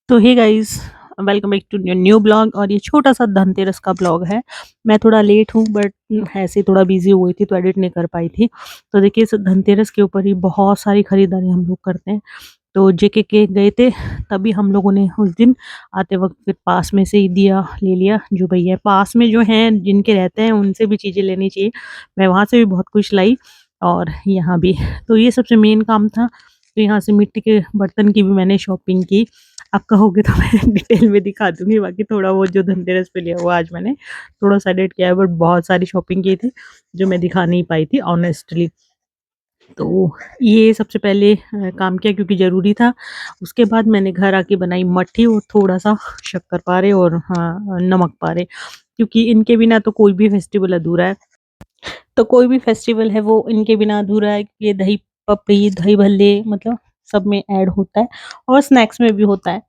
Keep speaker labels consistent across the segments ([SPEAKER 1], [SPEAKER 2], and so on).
[SPEAKER 1] तो hey guys, welcome back to new blog. और ये छोटा सा धनतेरस का ब्लॉग है। मैं थोड़ा लेट हूँ बट ऐसे थोड़ा बिजी हो गई थी तो एडिट नहीं कर पाई थी। तो देखिए, इस धनतेरस के ऊपर ही बहुत सारी खरीदारी हम लोग करते हैं। तो जेके के गए थे, तभी हम लोगों ने उस दिन आते वक्त फिर पास में से ही दिया ले लिया। जो भैया पास में जो हैं जिनके रहते हैं उनसे भी चीज़ें लेनी चाहिए। मैं वहाँ से भी बहुत कुछ लाई और यहाँ भी। तो ये सबसे मेन काम था। तो यहाँ से मिट्टी के बर्तन की भी मैंने शॉपिंग की। आप कहोगे तो मैं डिटेल में दिखा दूँगी, बाकी थोड़ा बहुत जो धनतेरस पे लिया हुआ आज मैंने थोड़ा-सा एडिट किया है, बट बहुत सारी शॉपिंग की थी, जो मैं दिखा नहीं पाई थी ऑनेस्टली। तो ये सबसे पहले काम किया क्योंकि ज़रूरी था। उसके बाद मैंने घर आके बनाई मट्ठी और थोड़ा-सा शक्कर-पारे और हाँ, नमक-पारे, क्योंकि इनके बिना तो कोई भी फेस्टिवल अधूरा है। तो कोई भी फेस्टिवल है वो इनके बिना अधूरा है। ये दही पपड़ी, दही भल्ले मतलब सब में ऐड होता है और स्नैक्स में भी होता है।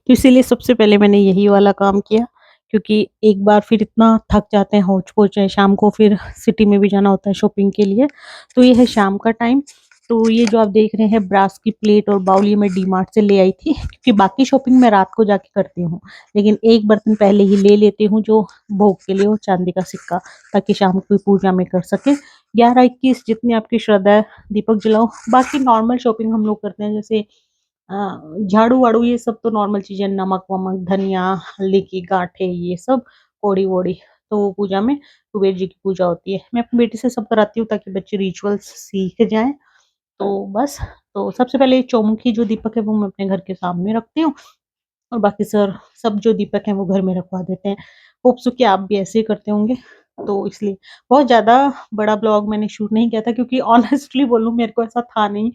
[SPEAKER 1] तो इसीलिए सबसे पहले मैंने यही वाला काम किया, क्योंकि एक बार फिर इतना थक जाते हैं हौच-पौच है, शाम को फिर सिटी में भी जाना होता है शॉपिंग के लिए। तो ये है शाम का टाइम। तो ये जो आप देख रहे हैं ब्रास की प्लेट और बाउल, ये मैं डीमार्ट से ले आई थी, क्योंकि बाकी शॉपिंग मैं रात को जाके करती हूँ। लेकिन एक बर्तन पहले ही ले लेती हूँ जो भोग के लिए हो, चांदी का सिक्का, ताकि शाम को पूजा में कर सकें। 11-21 जितनी आपकी श्रद्धा है दीपक जलाओ। बाकी नॉर्मल शॉपिंग हम लोग करते हैं, जैसे झाड़ू-वाड़ू ये सब तो नॉर्मल चीज़ें, नमक-वमक, धनिया, हल्दी की गाँठें, ये सब कोड़ी-वोड़ी, तो वो पूजा में कुबेर जी की पूजा होती है। मैं अपनी बेटी से सब कराती हूँ ताकि बच्चे रिचुअल्स सीख जाएँ। तो बस, तो सबसे पहले चौमुखी जो दीपक है वो मैं अपने घर के सामने रखती हूँ और बाकी सब जो दीपक हैं वो घर में रखवा देते हैं। होप सो कि आप भी ऐसे ही करते होंगे। तो इसलिए बहुत ज़्यादा बड़ा ब्लॉग मैंने शूट नहीं किया था, क्योंकि ऑनेस्टली बोलूँ मेरे को ऐसा था नहीं।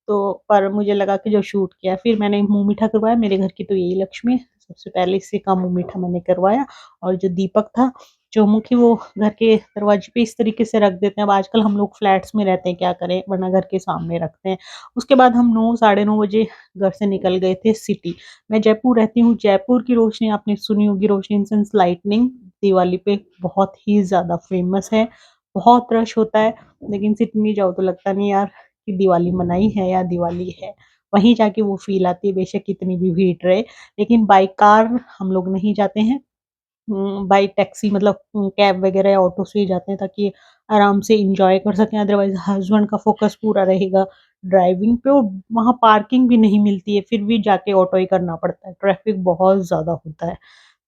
[SPEAKER 1] तो पर मुझे लगा कि जो शूट किया, फिर मैंने मुँह मीठा करवाया। मेरे घर की तो यही लक्ष्मी है, सबसे पहले इसी का मुँह मीठा मैंने करवाया। और जो दीपक था चौमुखी, वो घर के दरवाजे पे इस तरीके से रख देते हैं। अब आजकल हम लोग फ्लैट्स में रहते हैं, क्या करें, वरना घर के सामने रखते हैं। उसके बाद हम 9 साढ़े 9 बजे घर से निकल गए थे सिटी। मैं जयपुर रहती हूँ। जयपुर की रोशनी आपने सुनी होगी, रोशनी इन सेंस लाइटनिंग दिवाली पे बहुत ही ज़्यादा फेमस है। बहुत रश होता है, लेकिन सिटी में जाओ तो लगता नहीं यार कि दिवाली मनाई है या दिवाली है। वहीं जाके वो फ़ील आती है, बेशक कितनी भी भीड़ रहे। लेकिन बाय कार हम लोग नहीं जाते हैं। बाय टैक्सी मतलब कैब वगैरह या ऑटो से ही जाते हैं, ताकि आराम से एन्जॉय कर सकें। अदरवाइज़ हस्बैंड का फ़ोकस पूरा रहेगा ड्राइविंग पे, और वहाँ पार्किंग भी नहीं मिलती है, फिर भी जाके ऑटो ही करना पड़ता है। ट्रैफ़िक बहुत ज़्यादा होता है,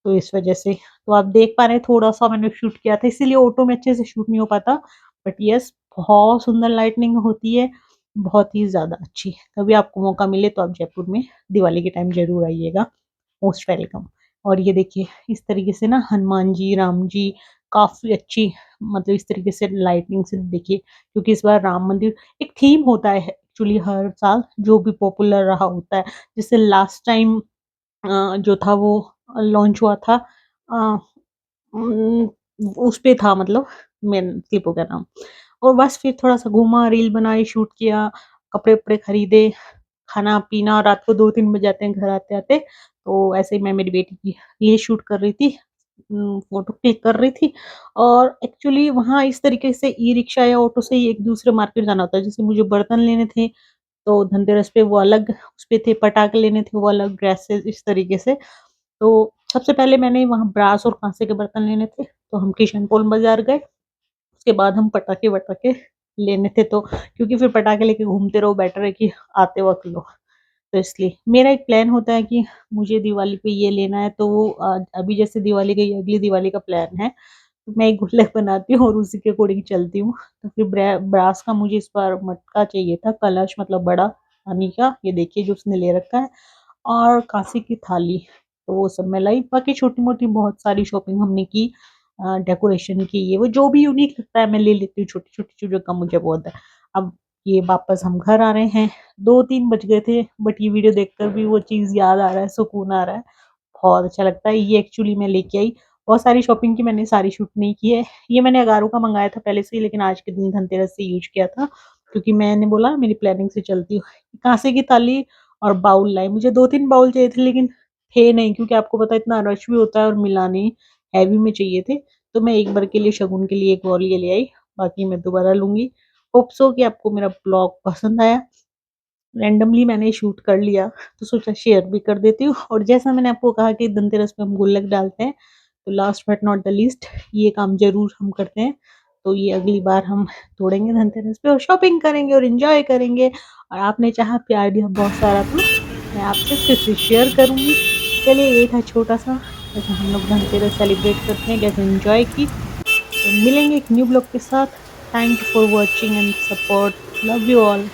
[SPEAKER 1] तो इस वज़ह से। तो आप देख पा रहे हैं थोड़ा-सा मैंने शूट किया था, इसीलिए ऑटो में अच्छे से शूट नहीं हो पाता। बट येस, बहुत सुंदर लाइटनिंग होती है, बहुत ही ज़्यादा अच्छी। कभी आपको मौका मिले तो आप जयपुर में दिवाली के टाइम ज़रूर आइएगा। Most welcome. और ये देखिए इस तरीके से ना हनुमान जी, राम जी काफ़ी अच्छी, मतलब इस तरीके से लाइटनिंग से देखिए, क्योंकि इस बार राम मंदिर एक थीम होता है एक्चुअली हर साल, जो भी पॉपुलर रहा होता है। जैसे लास्ट टाइम जो था वो लॉन्च हुआ था, अ, उम, उस पे था, मतलब मेन स्लिप हो गया नाम। और बस फिर थोड़ा-सा घूमा, रील बनाई, शूट किया, कपड़े-वपड़े खरीदे, खाना-पीना, रात को 2-3 बज जाते हैं घर आते-आते। तो ऐसे ही मैं मेरी बेटी की ये शूट कर रही थी, फ़ोटो क्लिक कर रही थी। और एक्चुअली वहाँ इस तरीके से ई-रिक्शा या ऑटो से ही एक दूसरे मार्केट जाना होता है। जैसे मुझे बर्तन लेने थे, तो धनतेरस पे वो अलग उस पे थे, पटाखे लेने थे वो अलग, ड्रेसेस इस तरीके से। तो सबसे पहले मैंने वहाँ ब्रास और काँसे के बर्तन लेने थे, तो हम किशनपोल बाज़ार गए। उसके बाद हम पटाखे-वटाखे लेने थे, तो क्योंकि फिर पटाखे लेके घूमते रहो, बेटर है कि आते वक़्त लो। तो इसलिए मेरा एक प्लान होता है कि मुझे दिवाली पे ये लेना है, तो वो अभी जैसे दिवाली गई, अगली दिवाली का प्लान है। तो मैं एक गुल्लक बनाती हूँ और उसी के अकॉर्डिंग चलती हूँ। तो फिर ब्रास का मुझे इस बार मटका चाहिए था, कलश मतलब बड़ा पानी का, ये देखिए जो उसने ले रखा है। और काँसे की थाली, तो वो सब मैं लाई। बाकी छोटी-मोटी बहुत सारी शॉपिंग हमने की, डेकोरेशन की, ये वो जो भी यूनिक लगता है मैं ले लेती हूँ, छोटी-छोटी चीज़ों का मुझे बहुत है। अब ये वापस हम घर आ रहे हैं, 2-3 बज गए थे, बट ये वीडियो देखकर भी वो चीज़ याद आ रहा है, सुकून आ रहा है, बहुत अच्छा लगता है। ये एक्चुअली मैं लेके आई, बहुत सारी शॉपिंग की, मैंने सारी शूट नहीं की है। ये मैंने अगारो का मँगाया था पहले से ही, लेकिन आज के दिन धनतेरस से यूज़ किया था, क्योंकि मैंने बोला मेरी प्लानिंग से चलती हूँ। काँसे की थाली और बाउल लाई, मुझे 2-3 बाउल चाहिए थे, लेकिन थे नहीं, क्योंकि आपको पता है इतना रश भी होता है और मिला नहीं, हेवी में चाहिए थे। तो मैं एक बार के लिए शगुन के लिए एक बाउल ये ले आई, बाकी मैं दोबारा लूँगी। होप सो कि आपको मेरा ब्लॉग पसंद आया। रैंडमली मैंने शूट कर लिया, तो सोचा शेयर भी कर देती हूँ। और जैसा मैंने आपको कहा कि धनतेरस पे हम गुल्लक डालते हैं, तो last but not the least ये काम ज़रूर हम करते हैं। तो ये अगली बार हम तोड़ेंगे धनतेरस पे और शॉपिंग करेंगे और एन्जॉय करेंगे। और आपने चाहा प्यार दिया बहुत सारा, तो मैं आपसे फिर से शेयर करूँगी। चलिए, ये था छोटा-सा कैसे हम लोग धनतेरस सेलिब्रेट करते हैं, कैसे एन्जॉय की। तो मिलेंगे एक न्यू ब्लॉग के साथ। Thank you for watching and support. Love you all.